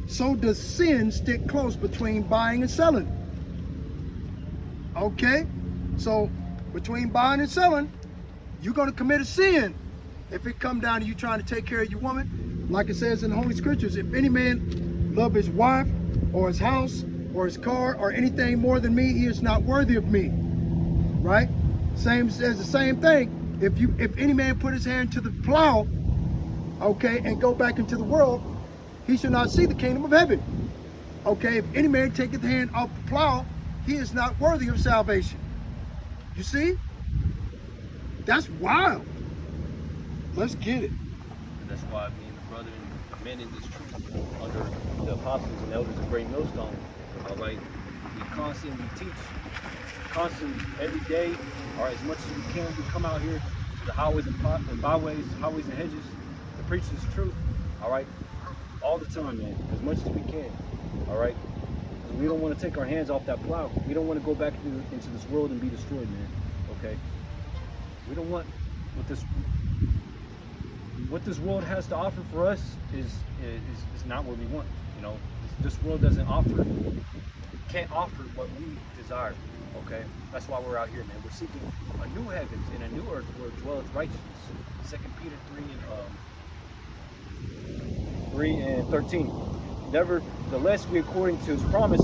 so does sin stick close between buying and selling. Okay? So between buying and selling, you're going to commit a sin if it come down to you trying to take care of your woman. Like it says in the Holy Scriptures, if any man love his wife or his house or his car or anything more than me, he is not worthy of me. Right? Same says the same thing. If any man put his hand to the plow, okay, and go back into the world, he shall not see the kingdom of heaven. Okay, if any man taketh the hand off the plow, he is not worthy of salvation. You see? That's wild. Let's get it. That's why me and the brother and men in this truth under the apostles and elders of Great Millstone, all right, we constantly teach, constantly every day, all right, as much as we can, we come out here to the highways and byways, highways and hedges to preach this truth, all right, all the time, man, as much as we can, all right. We don't want to take our hands off that plow. We don't want to go back into this world and be destroyed, man. Okay. We don't want what this world has to offer for us is not what we want. You know, this world doesn't offer, can't offer what we desire. Okay. That's why we're out here, man. We're seeking a new heavens and a new earth where dwelleth righteousness. 2 Peter 3 and 13. Nevertheless, we, according to his promise,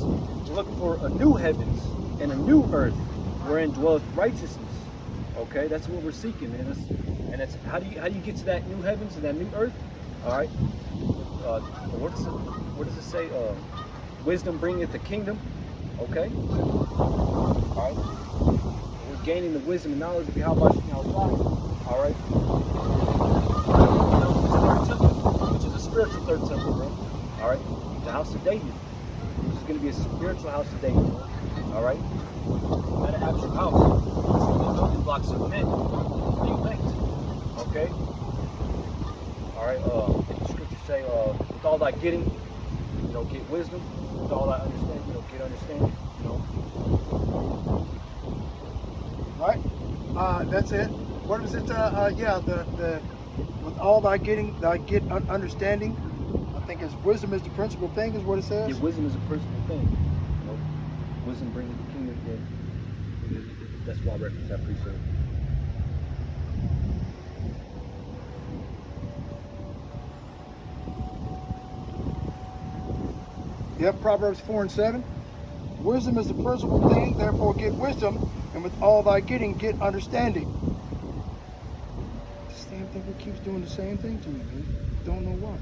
look for a new heavens and a new earth wherein dwelleth righteousness. Okay, that's what we're seeking, man. And that's how do you get to that new heavens and that new earth? All right. What does it say? Wisdom bringeth the kingdom. Okay. All right. We're gaining the wisdom and knowledge of Yahweh Shemel. All right. This third temple, which is a spiritual third temple, man. All right, the house of David. This is going to be a spiritual house of David. All right, not an actual house. This is the building blocks of men, the elect. Okay. All right. The scriptures say, "With all thy getting, you know, get wisdom. With all thy understanding, you know, get understanding." You know. Right. That's it. What was it? Yeah. The with all thy getting, thy get understanding. I think wisdom is the principal thing, is what it says. Yeah, wisdom is a principal thing. You know, wisdom brings the kingdom. Yeah. That's why I reference that precept. Yep, Proverbs 4 and 7. Wisdom is the principal thing, therefore get wisdom, and with all thy getting, get understanding. This damn thing keeps doing the same thing to me, man. Don't know why.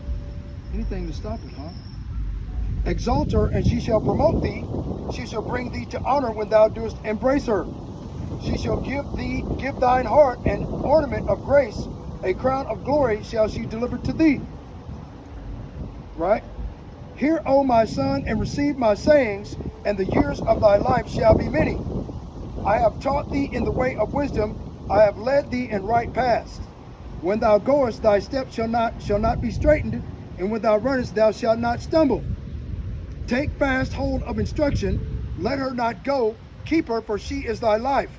Anything to stop it, huh? Exalt her, and she shall promote thee. She shall bring thee to honor when thou doest embrace her. She shall give thine heart an ornament of grace, a crown of glory shall she deliver to thee. Right? Hear, O my son, and receive my sayings, and the years of thy life shall be many. I have taught thee in the way of wisdom, I have led thee in right paths. When thou goest, thy steps shall not be straitened, and when thou runnest, thou shalt not stumble. Take fast hold of instruction, let her not go, keep her, for she is thy life.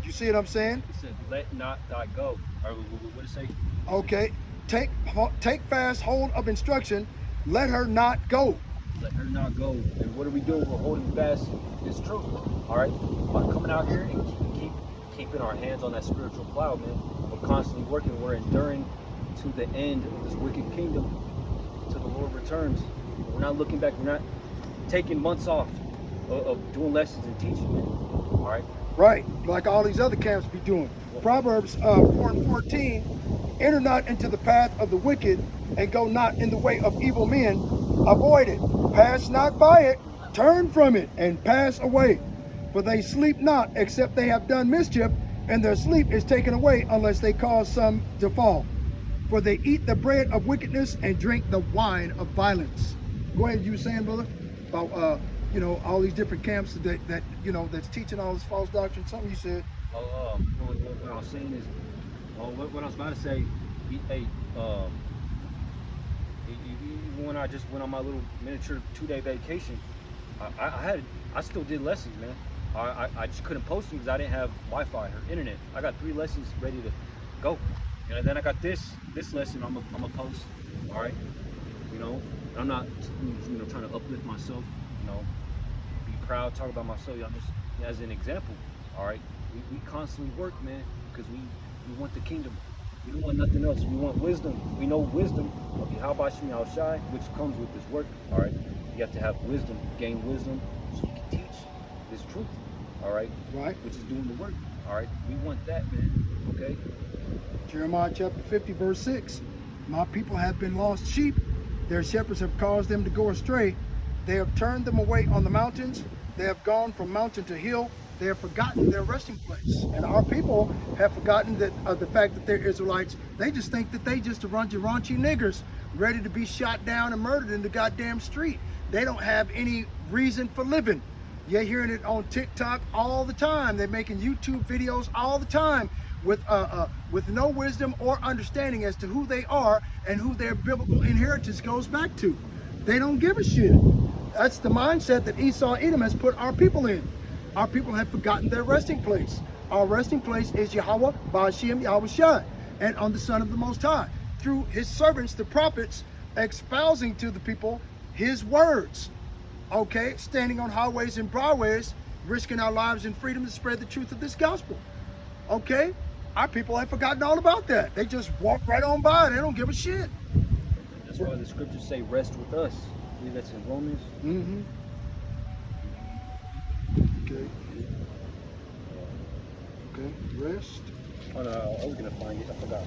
You see what I'm saying? It said, let not thy go. Or what did it say? Okay. Take fast hold of instruction, let her not go. Let her not go. And what are we doing? We're holding fast this truth. All right? By coming out here and keeping our hands on that spiritual plow, man. We're constantly working. We're enduring to the end of this wicked kingdom till the Lord returns. We're not looking back. We're not taking months off of doing lessons and teaching, man. All right? Right, like all these other camps be doing. Proverbs 4 and 14, enter not into the path of the wicked, and go not in the way of evil men. Avoid it, pass not by it, turn from it, and pass away. For they sleep not, except they have done mischief, and their sleep is taken away, unless they cause some to fall. For they eat the bread of wickedness, and drink the wine of violence. Go ahead, you were saying, brother, about you know, all these different camps that you know, that's teaching all this false doctrine. Something you said. What I was saying is, what I was about to say, hey, when I just went on my little miniature 2-day vacation, I still did lessons, man. I just couldn't post them because I didn't have Wi-Fi or internet. I got 3 lessons ready to go, and then I got this lesson I'm a post. All right, you know. I'm not, trying to uplift myself, be proud, talk about myself. I'm just as an example. All right, we constantly work, man, because we want the kingdom. We don't want nothing else. We want wisdom. We know wisdom of Yahweh Shem Shai, which comes with this work. All right, you have to have wisdom, gain wisdom, so you can teach this truth. All right, Right. which is doing the work. All right, we want that, man. Okay. Jeremiah chapter 50, verse 6. My people have been lost sheep. Their shepherds have caused them to go astray. They have turned them away on the mountains. They have gone from mountain to hill. They have forgotten their resting place. And our people have forgotten that the fact that they're Israelites. They just think that they just a bunch of raunchy niggers ready to be shot down and murdered in the goddamn street. They don't have any reason for living. You're hearing it on TikTok all the time. They're making YouTube videos all the time with no wisdom or understanding as to who they are and who their biblical inheritance goes back to. They don't give a shit. That's the mindset that Esau Edom has put our people in. Our people have forgotten their resting place. Our resting place is Yahweh, Ba'ashem, Yahweh Shai, and on the Son of the Most High, through his servants, the prophets, espousing to the people his words. Okay, standing on highways and byways, risking our lives and freedom to spread the truth of this gospel. Okay, our people have forgotten all about that. They just walk right on by. They don't give a shit. That's why the scriptures say, "Rest with us." I believe that's in Romans. Mm-hmm. Okay. Okay. Rest. Oh no, I was gonna find it. I forgot.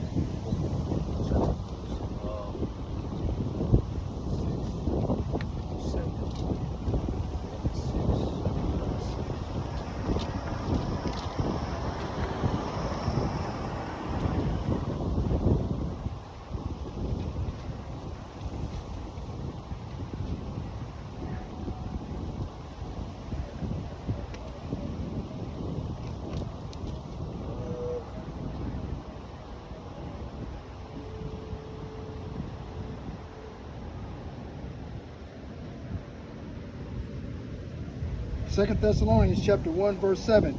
Second Thessalonians chapter 1, verse 7.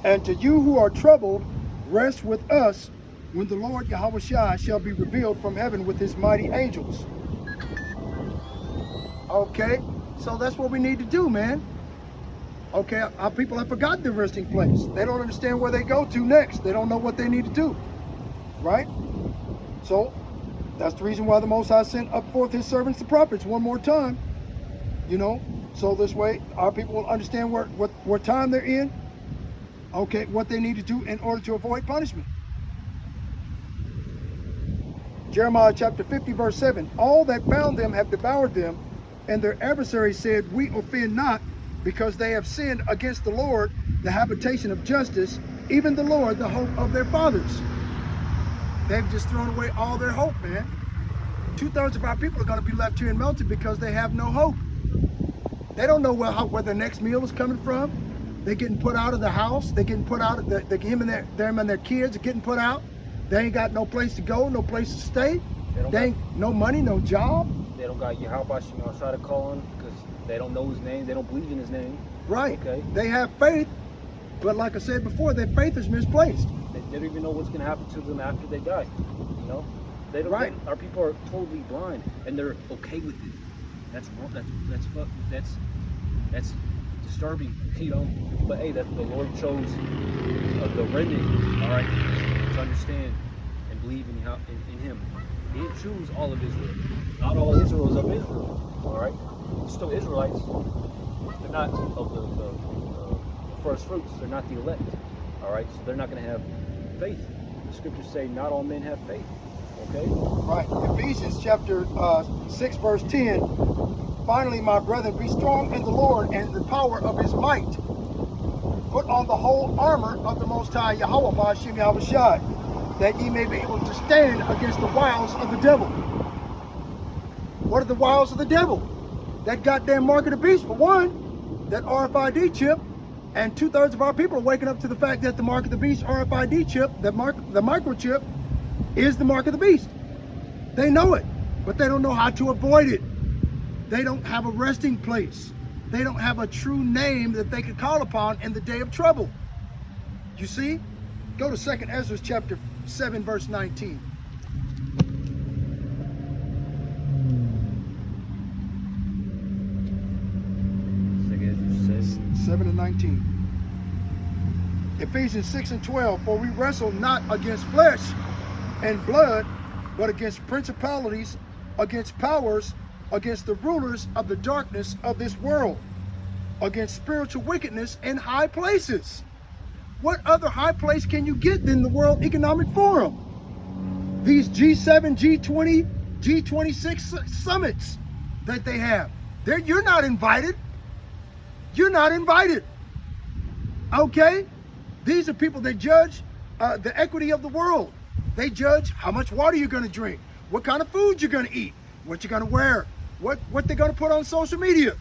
And to you who are troubled, rest with us when the Lord Yahweh Shai shall be revealed from heaven with his mighty angels. Okay, so that's what we need to do, man. Okay, our people have forgotten their resting place. They don't understand where they go to next. They don't know what they need to do, right? So that's the reason why the Most High sent up forth his servants, the prophets, one more time, so this way our people will understand what time they're in, okay, what they need to do in order to avoid punishment. Jeremiah chapter 50, verse 7. All that found them have devoured them, and their adversaries said, we offend not, because they have sinned against the Lord, the habitation of justice, even the Lord, the hope of their fathers. They've just thrown away all their hope, man. 2/3 of our people are going to be left here and melted because they have no hope. They don't know where their next meal is coming from. They're getting put out of the house. They're getting put out of them and their kids are getting put out. They ain't got no place to go, no place to stay. They ain't no money, no job. They don't got Yahweh Shem Shai to call on because they don't know his name. They don't believe in his name. Right. Okay. They have faith, but like I said before, their faith is misplaced. They don't even know what's going to happen to them after they die. They don't. Right. Our people are totally blind, and they're okay with it. That's wrong. That's disturbing. But hey, that the Lord chose the remnant. All right, to understand and believe in Him. He didn't choose all of Israel. Not all Israel is of Israel. All right, they're still Israelites. They're not of the first fruits. They're not the elect. All right, so they're not going to have faith. The scriptures say not all men have faith. Okay. Right. Ephesians chapter 6, verse 10. Finally, my brethren, be strong in the Lord and the power of his might. Put on the whole armor of the Most High Yahweh, Ba'ashem Yahweh Shai, that ye may be able to stand against the wiles of the devil. What are the wiles of the devil? That goddamn mark of the beast, for one, that RFID chip, and 2/3 of our people are waking up to the fact that the mark of the beast RFID chip, the microchip, is the mark of the beast. They know it, but they don't know how to avoid it. They don't have a resting place. They don't have a true name that they could call upon in the day of trouble. You see? Go to 2nd Ezra chapter 7, verse 19. 7 and 19. Ephesians 6 and 12. For we wrestle not against flesh and blood, but against principalities, against powers, against the rulers of the darkness of this world, against spiritual wickedness in high places. What other high place can you get than the World Economic Forum? These G7, G20, G26 summits that they have. You're not invited. You're not invited. Okay? These are people that judge the equity of the world. They judge how much water you're going to drink, what kind of food you're going to eat, what you're going to wear, what they're going to put on social media.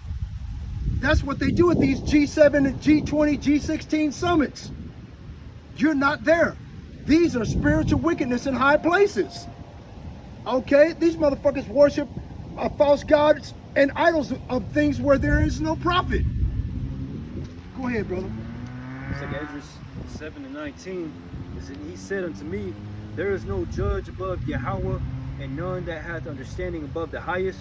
That's what they do at these G7, G20, G16 summits. You're not there. These are spiritual wickedness in high places. Okay? These motherfuckers worship false gods and idols of things where there is no profit. Go ahead, brother. Second Ezra 7 and 19. He said unto me, there is no judge above Yahweh, and none that hath understanding above the highest.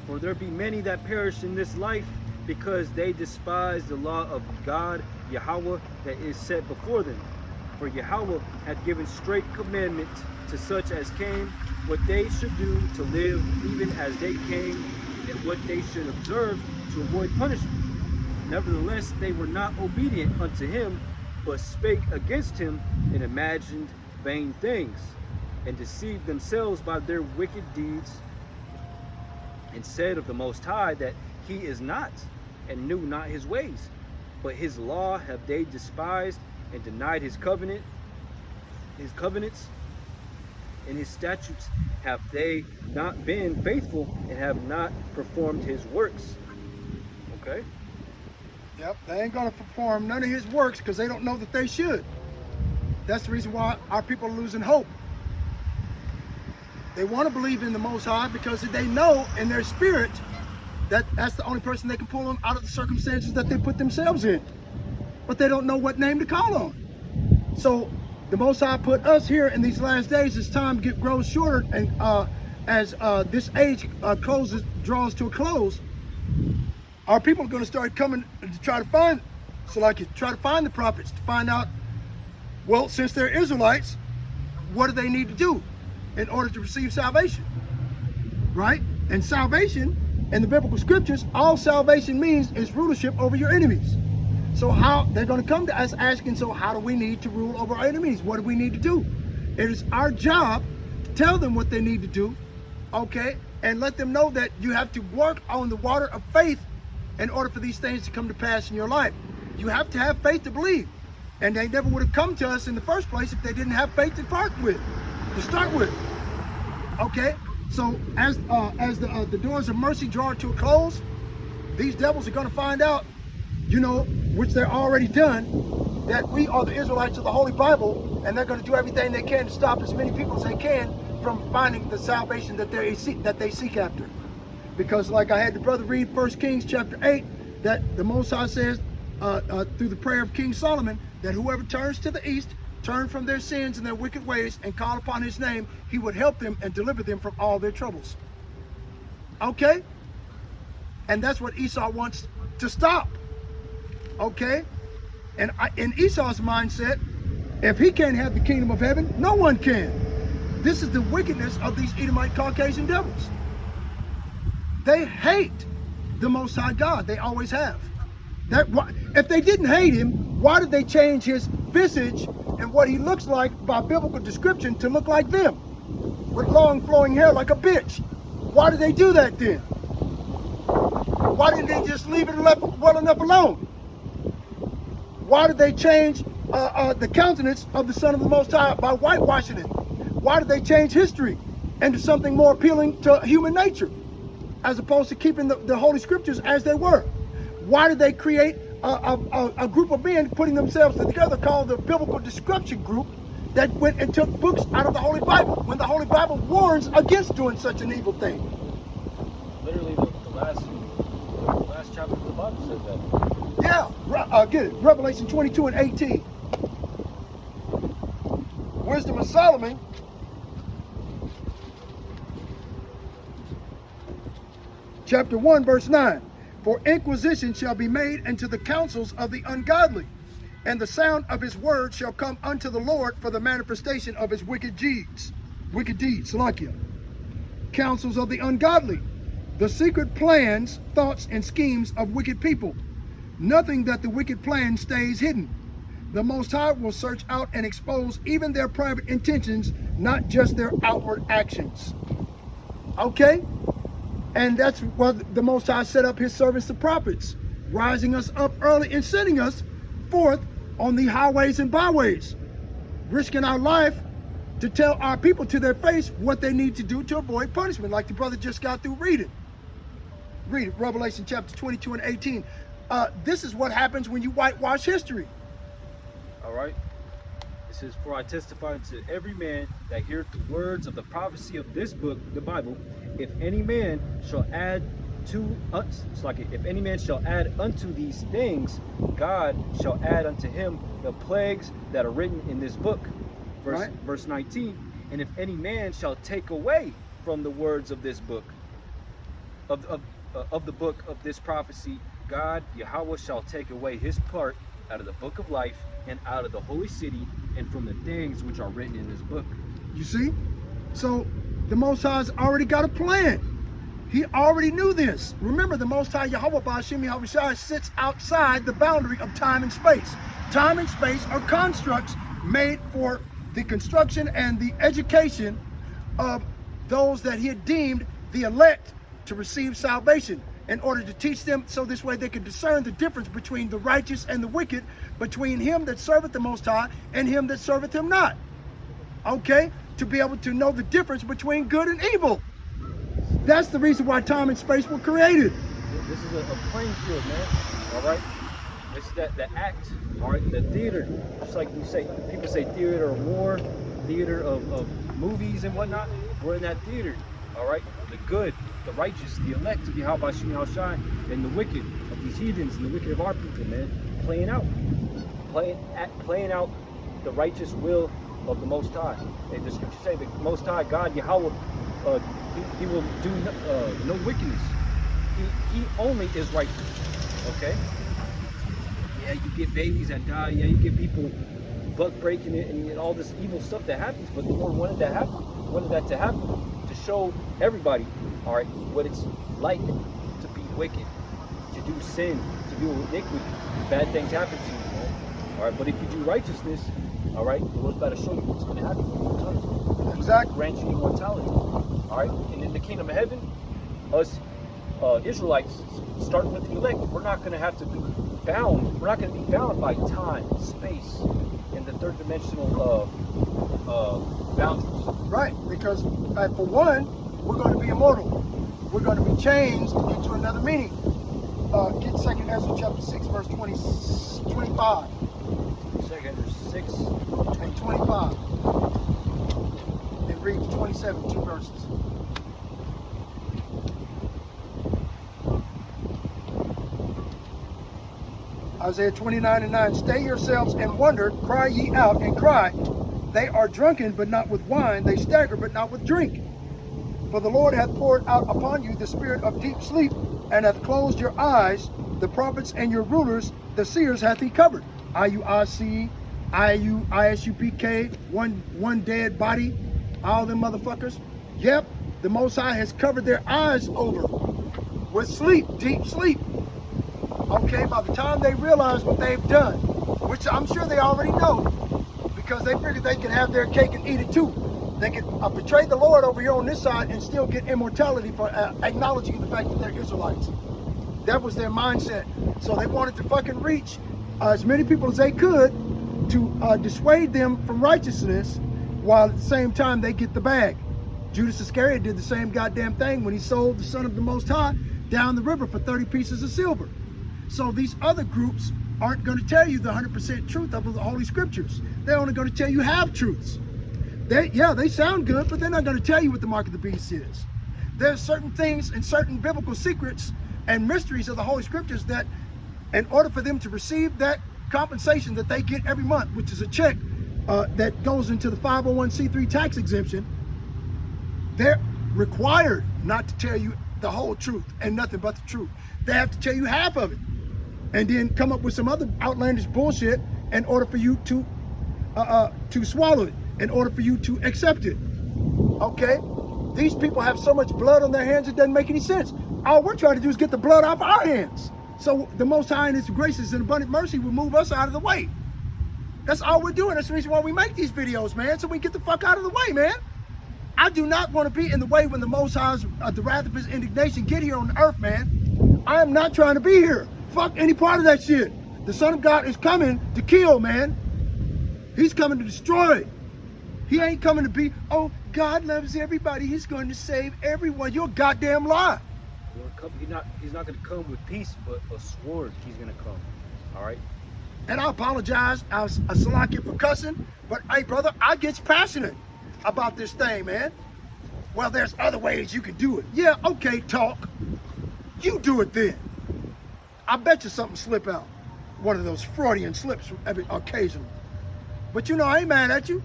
For there be many that perish in this life, because they despise the law of God, Yahweh, that is set before them. For Yahweh hath given straight commandment to such as came, what they should do to live even as they came, and what they should observe to avoid punishment. Nevertheless, they were not obedient unto him, but spake against him, and imagined vain things, and deceived themselves by their wicked deeds, and said of the Most High that he is not, and knew not his ways. But his law have they despised, and denied his covenants, and his statutes have they not been faithful, and have not performed his works. Okay? Yep, they ain't going to perform none of his works because they don't know that they should. That's the reason why our people are losing hope. They want to believe in the Most High because they know in their spirit that that's the only person that can pull them out of the circumstances that they put themselves in. But they don't know what name to call on. So the Most High put us here in these last days as time grows shorter, and as this age draws to a close, our people are going to start coming to try to find the prophets to find out, well, since they're Israelites, what do they need to do in order to receive salvation? Right? And salvation in the biblical scriptures, all salvation means is rulership over your enemies. So how they're going to come to us asking, so how do we need to rule over our enemies? What do we need to do? It is our job to tell them what they need to do, okay? And let them know that you have to work on the water of faith in order for these things to come to pass in your life. You have to have faith to believe. And they never would have come to us in the first place if they didn't have faith to start with. Okay? So as the doors of mercy draw to a close, these devils are going to find out, which they're already done, that we are the Israelites of the Holy Bible, and they're going to do everything they can to stop as many people as they can from finding the salvation that they seek after. Because like I had the brother read 1 Kings chapter 8, that the Most High says through the prayer of King Solomon, that whoever turns to the east, turn from their sins and their wicked ways, and call upon his name, he would help them and deliver them from all their troubles. Okay? And that's what Esau wants to stop. Okay? And in Esau's mindset, if he can't have the kingdom of heaven, no one can. This is the wickedness of these Edomite Caucasian devils. They hate the Most High God. They always have. If they didn't hate him, why did they change his visage and what he looks like by biblical description to look like them? With long flowing hair like a bitch. Why did they do that then? Why didn't they just leave it well enough alone? Why did they change the countenance of the Son of the Most High by whitewashing it? Why did they change history into something more appealing to human nature, as opposed to keeping the Holy Scriptures as they were? Why did they create a group of men putting themselves together called the Biblical Description Group that went and took books out of the Holy Bible when the Holy Bible warns against doing such an evil thing? Literally the last chapter of the Bible says that. Yeah, get it. Revelation 22 and 18. Wisdom of Solomon. Chapter 1, verse 9. For inquisition shall be made into the counsels of the ungodly, and the sound of his word shall come unto the Lord for the manifestation of his wicked deeds. Salakia. Counsels of the ungodly, the secret plans, thoughts, and schemes of wicked people. Nothing that the wicked plan stays hidden. The Most High will search out and expose even their private intentions, not just their outward actions. Okay? And that's what the Most High set up his servants, the prophets, rising us up early and sending us forth on the highways and byways, risking our life to tell our people to their face what they need to do to avoid punishment, like the brother just got through reading. Read it, Revelation chapter 22 and 18. This is what happens when you whitewash history. All right. It says, for I testify to every man that heareth the words of the prophecy of this book, the Bible, if any man shall add to us, if any man shall add unto these things, God shall add unto him the plagues that are written in this book. Verse 19, and if any man shall take away from the words of this book, of the book of this prophecy, God, Yahweh, shall take away his part out of the book of life and out of the holy city and from the things which are written in this book. You see? So the Most High's already got a plan. He already knew this. Remember, the Most High Yahweh Ba'ashim Yahushua sits outside the boundary of time and space. Time and space are constructs made for the construction and the education of those that he had deemed the elect to receive salvation, in order to teach them, so this way they could discern the difference between the righteous and the wicked, between him that serveth the Most High and him that serveth him not. Okay? To be able to know the difference between good and evil. That's the reason why time and space were created. This is a playing field, man. All right? This is the act, all right? The theater. Just like you say, people say theater of war, theater of movies and whatnot. We're in that theater, all right? The good, the righteous, the elect of Yahweh Ba'ashim Yahushua, and the wicked of these heathens and the wicked of our people, man, playing out the righteous will of the Most High. And the scriptures say the Most High God Yahweh, he will do no wickedness. He only is righteous. Okay. Yeah, you get babies that die. Yeah, you get people buck breaking it and all this evil stuff that happens. But the Lord wanted that to happen to show everybody, all right, what it's like to be wicked, to do sin, to do iniquity. Bad things happen to you, man. All right, but if you do righteousness, all right, the Lord's about to show you what's going to happen. Exactly. Grant you immortality. All right, and in the kingdom of heaven, us Israelites, starting with the elect, we're not going to have to be bound. We're not going to be bound by time, space, and the third dimensional boundaries. Right, because for one, we're going to be immortal. We're going to be changed into another meaning. Get 2nd Ezra chapter 6, verse 25. 2nd Ezra 6 and 25. And read 27, 2 verses. Isaiah 29 and 9. Stay yourselves and wonder, cry ye out and cry. They are drunken, but not with wine. They stagger, but not with drink. For the Lord hath poured out upon you the spirit of deep sleep, and hath closed your eyes. The prophets and your rulers, the seers, hath he covered. IUIC, ISUPK, one dead body, all them motherfuckers. Yep, the Most High has covered their eyes over with sleep, deep sleep. Okay, by the time they realize what they've done, which I'm sure they already know, because they figured they could have their cake and eat it too. They could betray the Lord over here on this side and still get immortality for acknowledging the fact that they're Israelites. That was their mindset. So they wanted to fucking reach as many people as they could to dissuade them from righteousness, while at the same time they get the bag. Judas Iscariot did the same goddamn thing when he sold the Son of the Most High down the river for 30 pieces of silver. So these other groups aren't going to tell you the 100% truth of the Holy Scriptures. They're only going to tell you half-truths. They sound good, but they're not going to tell you what the mark of the beast is. There's certain things and certain biblical secrets and mysteries of the Holy Scriptures that, in order for them to receive that compensation that they get every month, which is a check that goes into the 501c3 tax exemption, they're required not to tell you the whole truth and nothing but the truth. They have to tell you half of it, and then come up with some other outlandish bullshit in order for you to swallow it, in order for you to accept it. Okay? These people have so much blood on their hands, it doesn't make any sense. All we're trying to do is get the blood off our hands. So the Most High in His graces and abundant mercy will move us out of the way. That's all we're doing. That's the reason why we make these videos, man, so we get the fuck out of the way, man. I do not want to be in the way when the Most High's, the wrath of His indignation get here on the earth, man. I am not trying to be here. Fuck any part of that shit. The Son of God is coming to kill, man. He's coming to destroy. He ain't coming to be, oh, God loves everybody. He's going to save everyone. You're a goddamn lie. He's not going to come with peace, but a sword. He's going to come. All right? And I apologize. I was a salaki for cussing. But, hey, brother, I gets passionate about this thing, man. Well, there's other ways you can do it. Yeah, okay, talk. You do it then. I bet you something slip out. One of those Freudian slips occasionally. But, you know, I ain't mad at you.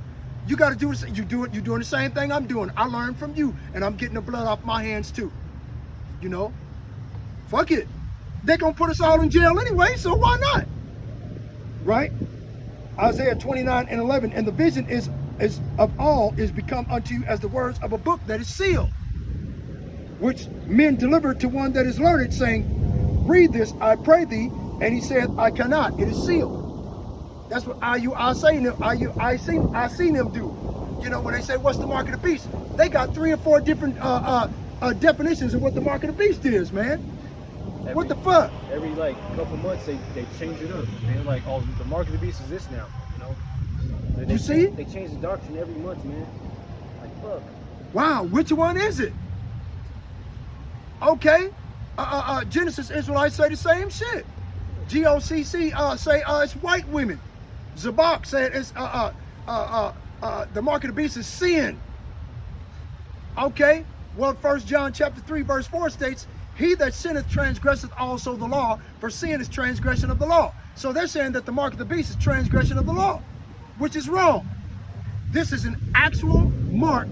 You got to do it. You do it. You're doing the same thing I'm doing. I learned from you, and I'm getting the blood off my hands too. You know, fuck it. They're gonna put us all in jail anyway, so why not? Right? Isaiah 29:11, and the vision is of all is become unto you as the words of a book that is sealed, which men deliver to one that is learned, saying, read this, I pray thee. And he said, I cannot. It is sealed. That's what I seen them do. You know, when they say, what's the mark of the beast? They got 3 or 4 different definitions of what the mark of the beast is, man. What the fuck? Every like couple months they change it up. They're like, oh, the mark of the beast is this now, you know. You see? They change the doctrine every month, man. Like, fuck. Wow, which one is it? Okay. Genesis Israelites say the same shit. GOCC say it's white women. Zabak said it's the mark of the beast is sin. Okay, well, 1 John chapter 3 verse 4 states, he that sinneth transgresseth also the law, for sin is transgression of the law. So they're saying that the mark of the beast is transgression of the law, which is wrong. This is an actual mark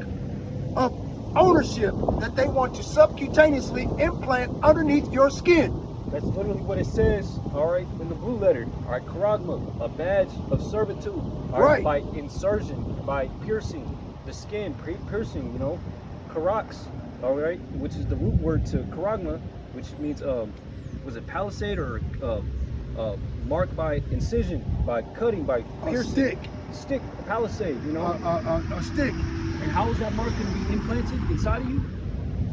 of ownership that they want to subcutaneously implant underneath your skin. That's literally what it says, all right, in the blue letter. All right, charagma, a badge of servitude. All right, by insertion, by piercing the skin, piercing, you know, karax, all right, which is the root word to charagma, which means, was it palisade or marked by incision, by cutting, by piercing? Stick, palisade, you know? A stick. And how is that mark going to be implanted inside of you?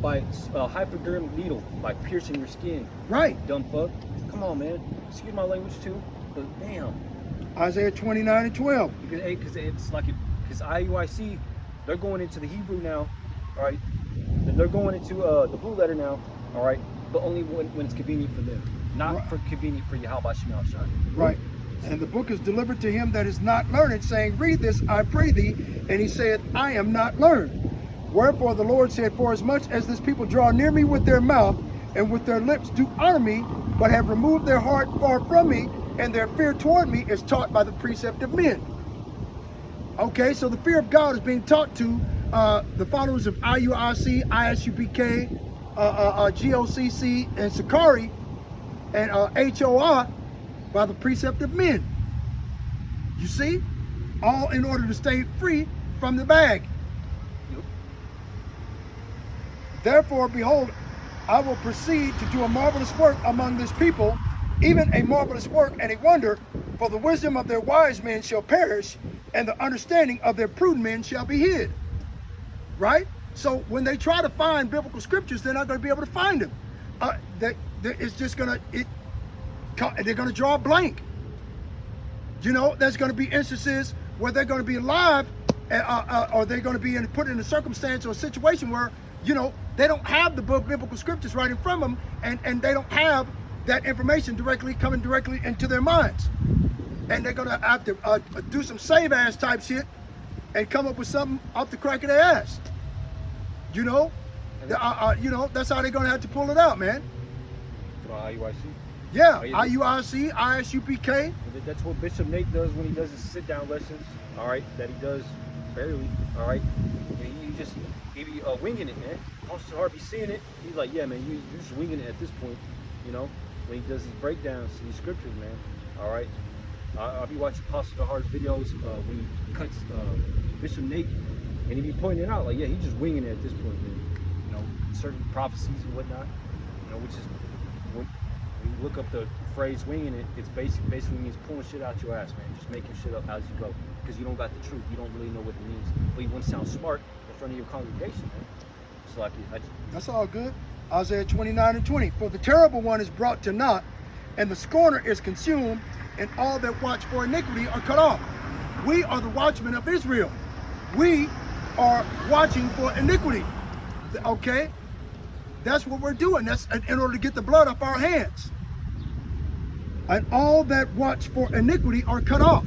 By a hypodermic needle, by piercing your skin. Right. Dumb fuck. Come on, man. Excuse my language too, but damn. Isaiah 29:12. Because it's like, because IUIC, they're going into the Hebrew now, all right? They're going into the blue letter now, all right? But only when it's convenient for them, not for convenient for Yahweh Shemel Shai. Right. And the book is delivered to him that is not learned, saying, read this, I pray thee. And he said, I am not learned. Wherefore the Lord said, for as much as this people draw near me with their mouth, and with their lips do honor me, but have removed their heart far from me, and their fear toward me is taught by the precept of men. Okay, so the fear of God is being taught to the followers of IUIC, ISUPK, GOCC, and Sakari, and HOR by the precept of men. You see? All in order to stay free from the bag. Therefore, behold, I will proceed to do a marvelous work among this people, even a marvelous work and a wonder, for the wisdom of their wise men shall perish, and the understanding of their prudent men shall be hid. Right? So when they try to find biblical scriptures, they're not going to be able to find them. It's just going to, they're going to draw a blank. You know, there's going to be instances where they're going to be alive, or they're going to be put in a circumstance or a situation where, you know, they don't have the biblical scriptures right in front of them, and they don't have that information coming directly into their minds. And they're going to have to do some save-ass type shit and come up with something off the crack of their ass. You know? You know, that's how they're going to have to pull it out, man. IUIC? Yeah, IUIC, ISUPK. That's what Bishop Nate does when he does his sit-down lessons, all right, that he does barely. All right, and you just he be winging it, man. Apostle Hart be seeing it. He's like, yeah, man, you're just winging it at this point, you know. When he does his breakdowns, these scriptures, man. All right, I'll be watching Apostle Hart's videos when he cuts Bishop Nate, and he be pointing it out like, yeah, he's just winging it at this point, man. You know, certain prophecies and whatnot, you know, which is when you look up the phrase "winging it," it's basically means pulling shit out your ass, man. Just making shit up as you go, because you don't got the truth. You don't really know what it means, but you want to sound smart in front of your congregation, man. It's like that's all good. Isaiah 29:20. For the terrible one is brought to naught, and the scorner is consumed, and all that watch for iniquity are cut off. We are the watchmen of Israel. We are watching for iniquity. Okay? That's what we're doing. That's in order to get the blood off our hands. And all that watch for iniquity are cut off.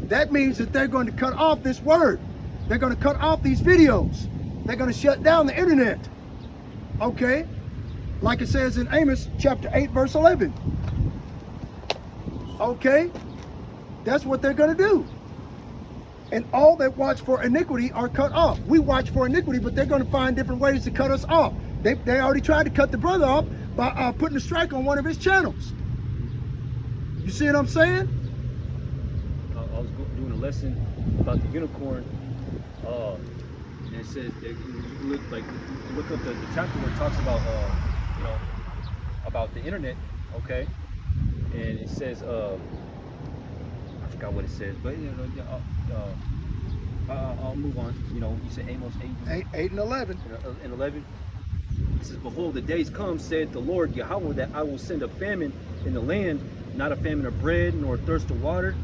That means that they're going to cut off this word. They're going to cut off these videos. They're going to shut down the internet. Okay? Like it says in Amos chapter 8, verse 11. Okay? That's what they're going to do. And all that watch for iniquity are cut off. We watch for iniquity, but they're going to find different ways to cut us off. They already tried to cut the brother off by putting a strike on one of his channels. You see what I'm saying? I was doing a lesson about the unicorn, and it says you look up the chapter where it talks about you know, about the internet, okay? And it says I forgot what it says, but you know, I'll move on. You know, you said Amos 8 and 11. And 11. It says, behold, the days come, said the Lord Yahweh, that I will send a famine in the land, not a famine of bread, nor thirst of water,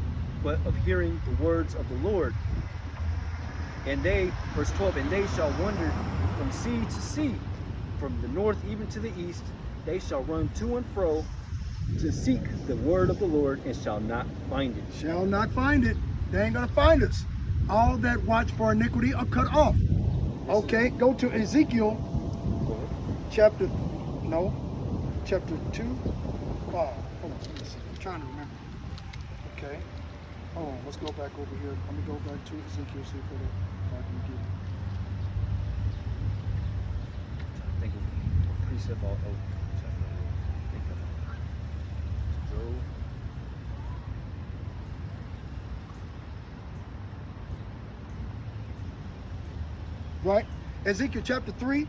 but of hearing the words of the Lord. And they, verse 12, and they shall wander from sea to sea, from the north even to the east. They shall run to and fro to seek the word of the Lord, and shall not find it. Shall not find it. They ain't gonna find us. All that watch for iniquity are cut off. Okay, go to Ezekiel chapter 2, 5. Hold on, let me see. I'm trying to remember. Okay. Hold on, let's go back over here. Let me go back to Ezekiel, see if I can get it. I think of precept all over. Right? Ezekiel chapter 3,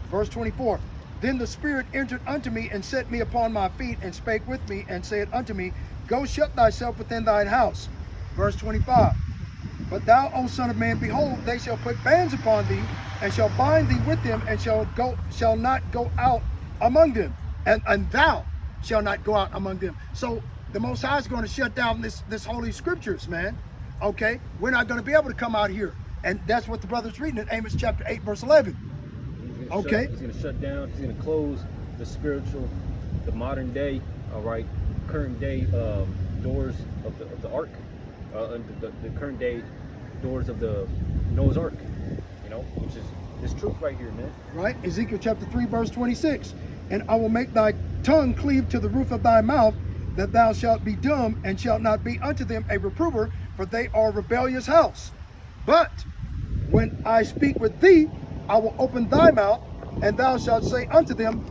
verse 24. Then the Spirit entered unto me and set me upon my feet and spake with me and said unto me, Go shut thyself within thine house. Verse 25. But thou, O son of man, behold, they shall put bands upon thee and shall bind thee with them and shall not go out among them. And thou shall not go out among them. So the Most High is going to shut down this holy scriptures, man. Okay, we're not going to be able to come out here, and that's what the brother's reading in Amos chapter 8, verse 11. Okay, he's going to shut down. He's going to close the spiritual, the modern day, all right, current day doors of the ark, the current day doors of the Noah's Ark. You know, which is this truth right here, man. Right, Ezekiel chapter 3, verse 26. And I will make thy tongue cleave to the roof of thy mouth, that thou shalt be dumb, and shalt not be unto them a reprover, for they are a rebellious house. But when I speak with thee, I will open thy mouth, and thou shalt say unto them,